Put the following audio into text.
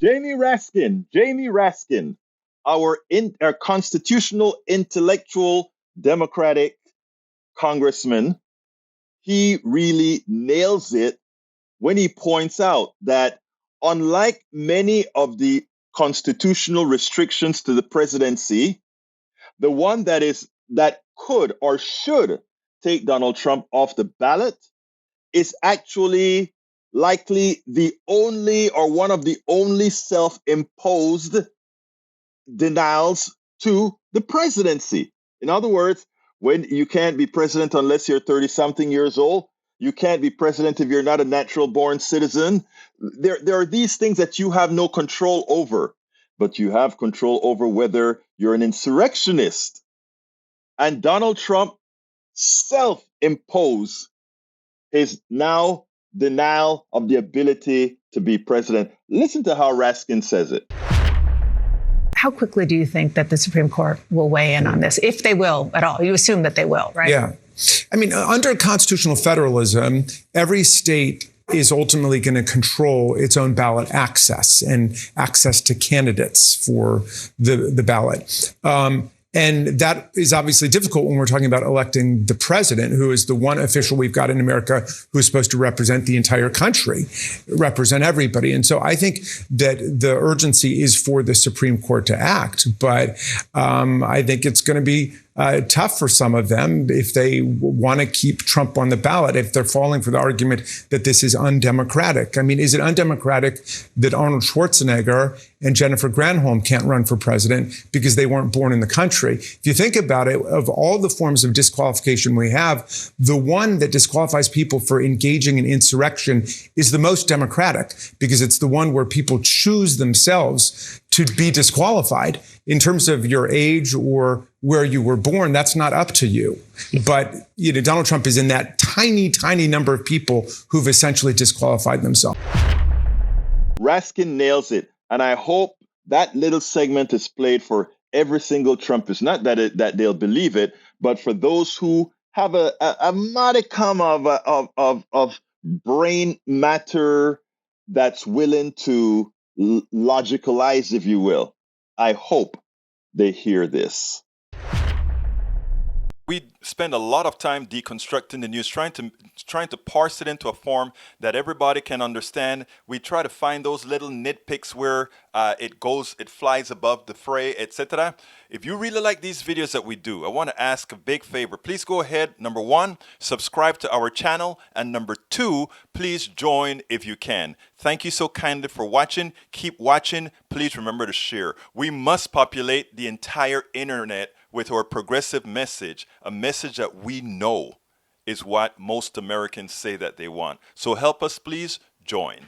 Jamie Raskin, our constitutional, intellectual, democratic congressman, he really nails it when he points out that unlike many of the constitutional restrictions to the presidency, the one that could or should take Donald Trump off the ballot is actually likely the only or one of the only self-imposed denials to the presidency. In other words, when you can't be president unless you're 30 something years old, you can't be president if you're not a natural born citizen. There are these things that you have no control over, but you have control over whether you're an insurrectionist. And Donald Trump self-imposed his now denial of the ability to be president. Listen to how Raskin says it. How quickly do you think that the Supreme Court will weigh in on this, if they will at all? You assume that they will, right? Yeah. I mean, under constitutional federalism, every state is ultimately going to control its own ballot access and access to candidates for the ballot. And that is obviously difficult when we're talking about electing the president, who is the one official we've got in America who is supposed to represent the entire country, represent everybody. And so I think that the urgency is for the Supreme Court to act. But I think it's going to be tough for some of them if they want to keep Trump on the ballot, if they're falling for the argument that this is undemocratic. I mean, is it undemocratic that Arnold Schwarzenegger and Jennifer Granholm can't run for president because they weren't born in the country? If you think about it, of all the forms of disqualification we have, the one that disqualifies people for engaging in insurrection is the most democratic, because it's the one where people choose themselves to be disqualified. In terms of your age or where you were born, that's not up to you. But Donald Trump is in that tiny, tiny number of people who've essentially disqualified themselves. Raskin nails it. And I hope that little segment is played for every single Trumpist. Not that they'll believe it, but for those who have a modicum of brain matter that's willing to logicalize, if you will. I hope they hear this. We spend a lot of time deconstructing the news, trying to parse it into a form that everybody can understand. We try to find those little nitpicks where it flies above the fray, etc. If you really like these videos that we do, I want to ask a big favor. Please go ahead. Number one, subscribe to our channel. And number two, please join if you can. Thank you so kindly for watching. Keep watching. Please remember to share. We must populate the entire internet with our progressive message, a message that we know is what most Americans say that they want. So help us, please join.